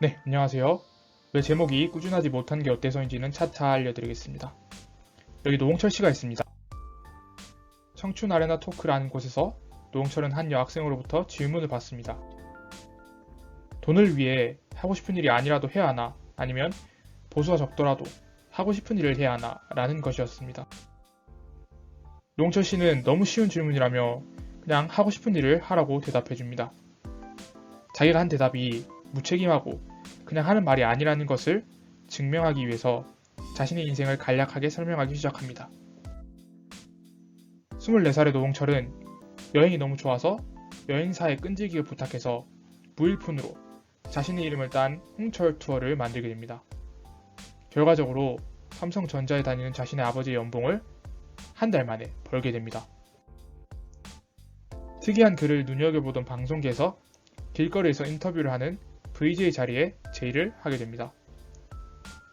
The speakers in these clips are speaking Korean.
네, 안녕하세요. 왜 제목이 꾸준하지 못한 게 어때서인지는 차차 알려드리겠습니다. 여기 노홍철 씨가 있습니다. 청춘 아레나 토크라는 곳에서 노홍철은 한 여학생으로부터 질문을 받습니다. 돈을 위해 하고 싶은 일이 아니라도 해야 하나? 아니면 보수가 적더라도 하고 싶은 일을 해야 하나? 라는 것이었습니다. 노홍철 씨는 너무 쉬운 질문이라며 그냥 하고 싶은 일을 하라고 대답해줍니다. 자기가 한 대답이 무책임하고 그냥 하는 말이 아니라는 것을 증명하기 위해서 자신의 인생을 간략하게 설명하기 시작합니다. 24살의 노홍철은 여행이 너무 좋아서 여행사에 끈질기게 부탁해서 무일푼으로 자신의 이름을 딴 홍철 투어를 만들게 됩니다. 결과적으로 삼성전자에 다니는 자신의 아버지의 연봉을 한 달 만에 벌게 됩니다. 특이한 그를 눈여겨보던 방송계에서 길거리에서 인터뷰를 하는 VJ 자리에 제의를 하게 됩니다.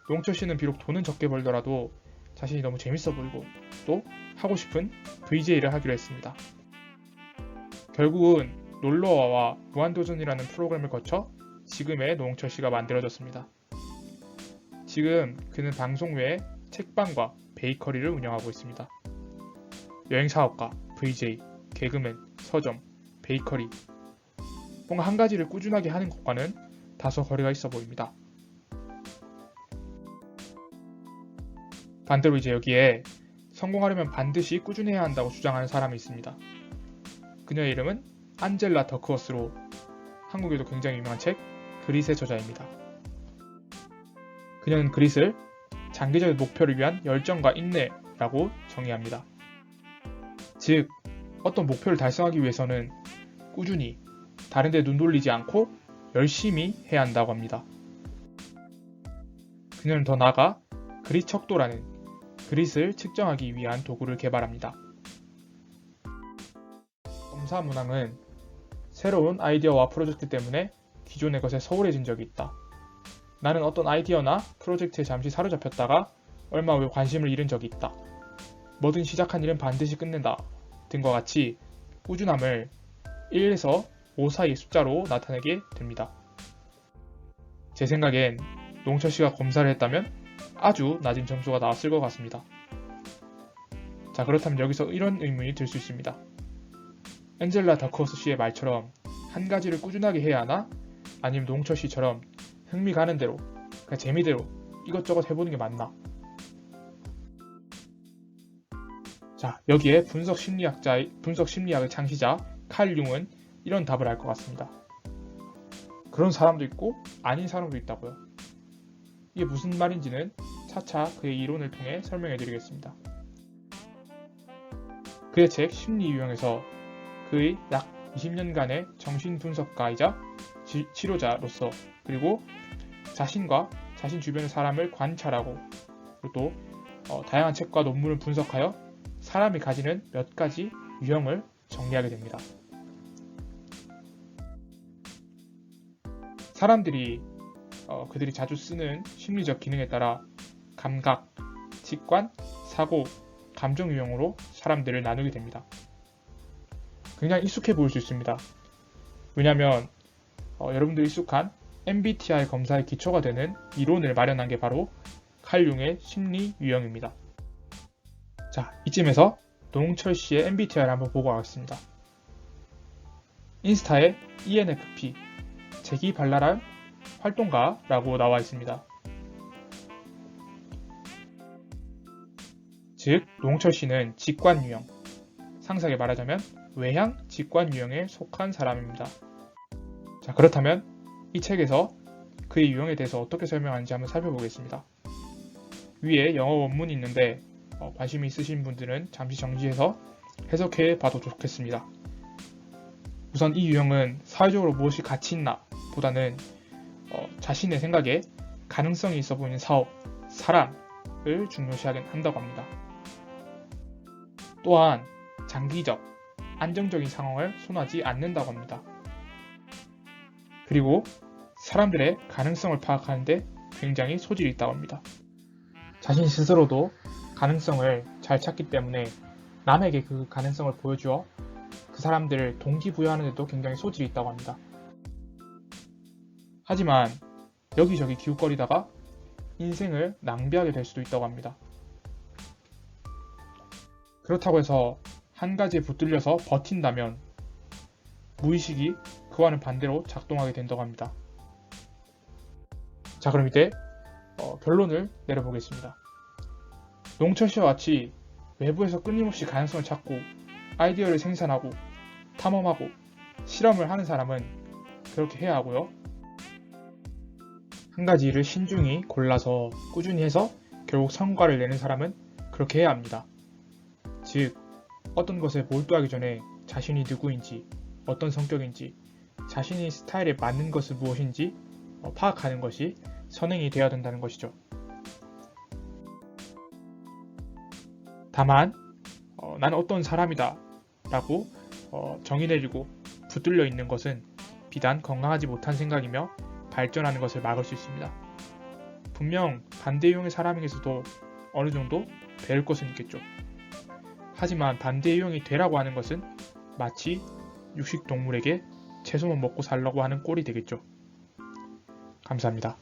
노홍철 씨는 비록 돈은 적게 벌더라도 자신이 너무 재밌어 보이고 또 하고 싶은 VJ를 하기로 했습니다. 결국은 놀러와와 무한도전이라는 프로그램을 거쳐 지금의 노홍철 씨가 만들어졌습니다. 지금 그는 방송 외에 책방과 베이커리를 운영하고 있습니다. 여행사업가, VJ, 개그맨, 서점, 베이커리 뭔가 한 가지를 꾸준하게 하는 것과는 다소 거리가 있어 보입니다. 반대로 이제 여기에 성공하려면 반드시 꾸준해야 한다고 주장하는 사람이 있습니다. 그녀의 이름은 안젤라 더크워스로 한국에도 굉장히 유명한 책 그릿의 저자입니다. 그녀는 그릿을 장기적인 목표를 위한 열정과 인내라고 정의합니다. 즉, 어떤 목표를 달성하기 위해서는 꾸준히 다른 데 눈 돌리지 않고 열심히 해야 한다고 합니다. 그녀는 더 나아가 그릿 척도라는 그릿을 측정하기 위한 도구를 개발합니다. 검사 문항은 새로운 아이디어와 프로젝트 때문에 기존의 것에 소홀해진 적이 있다. 나는 어떤 아이디어나 프로젝트에 잠시 사로잡혔다가 얼마 후에 관심을 잃은 적이 있다. 뭐든 시작한 일은 반드시 끝낸다. 등과 같이 꾸준함을 1에서 5 사이의 숫자로 나타내게 됩니다. 제 생각엔 노홍철 씨가 검사를 했다면 아주 낮은 점수가 나왔을 것 같습니다. 자, 그렇다면 여기서 이런 의문이 들 수 있습니다. 엔젤라 더크워스 씨의 말처럼 한 가지를 꾸준하게 해야 하나? 아니면 노홍철 씨처럼 흥미 가는 대로, 그냥 재미대로 이것저것 해보는 게 맞나? 자, 여기에 분석 심리학의 창시자 칼 융은 이런 답을 할 것 같습니다. 그런 사람도 있고 아닌 사람도 있다고요. 이게 무슨 말인지는 차차 그의 이론을 통해 설명해 드리겠습니다. 그의 책 심리 유형에서 그의 약 20년간의 정신분석가이자 치료자로서 그리고 자신과 자신 주변의 사람을 관찰하고 그리고 또 다양한 책과 논문을 분석하여 사람이 가지는 몇 가지 유형을 정리하게 됩니다. 사람들이 그들이 자주 쓰는 심리적 기능에 따라 감각, 직관, 사고, 감정 유형으로 사람들을 나누게 됩니다. 굉장히 익숙해 보일 수 있습니다. 왜냐하면 여러분들이 익숙한 MBTI 검사의 기초가 되는 이론을 마련한 게 바로 칼 융의 심리 유형입니다. 자, 이쯤에서 노홍철 씨의 MBTI를 한번 보고 가겠습니다. 인스타에 ENFP, 재기발랄한 활동가라고 나와 있습니다. 즉, 노홍철 씨는 직관 유형, 상세하게 말하자면 외향 직관 유형에 속한 사람입니다. 자, 그렇다면 이 책에서 그의 유형에 대해서 어떻게 설명하는지 한번 살펴보겠습니다. 위에 영어 원문이 있는데 관심이 있으신 분들은 잠시 정지해서 해석해 봐도 좋겠습니다. 우선 이 유형은 사회적으로 무엇이 가치 있나 보다는 자신의 생각에 가능성이 있어 보이는 사업, 사람을 중요시하긴 한다고 합니다. 또한 장기적, 안정적인 상황을 선호하지 않는다고 합니다. 그리고 사람들의 가능성을 파악하는데 굉장히 소질이 있다고 합니다. 자신 스스로도 가능성을 잘 찾기 때문에 남에게 그 가능성을 보여주어 그 사람들을 동기부여하는 데도 굉장히 소질이 있다고 합니다. 하지만 여기저기 기웃거리다가 인생을 낭비하게 될 수도 있다고 합니다. 그렇다고 해서 한 가지에 붙들려서 버틴다면 무의식이 그와는 반대로 작동하게 된다고 합니다. 자, 그럼 이제 결론을 내려보겠습니다. 농철 씨와 같이 외부에서 끊임없이 가능성을 찾고 아이디어를 생산하고 탐험하고 실험을 하는 사람은 그렇게 해야 하고요. 한 가지 일을 신중히 골라서 꾸준히 해서 결국 성과를 내는 사람은 그렇게 해야 합니다. 즉, 어떤 것에 몰두하기 전에 자신이 누구인지, 어떤 성격인지, 자신의 스타일에 맞는 것은 무엇인지 파악하는 것이 선행이 되어야 된다는 것이죠. 다만 나는 어떤 사람이다 라고 정의 내리고 붙들려 있는 것은 비단 건강하지 못한 생각이며 발전하는 것을 막을 수 있습니다. 분명 반대 유형의 사람에게서도 어느 정도 배울 것은 있겠죠. 하지만 반대 유형이 되라고 하는 것은 마치 육식 동물에게 채소만 먹고 살라고 하는 꼴이 되겠죠. 감사합니다.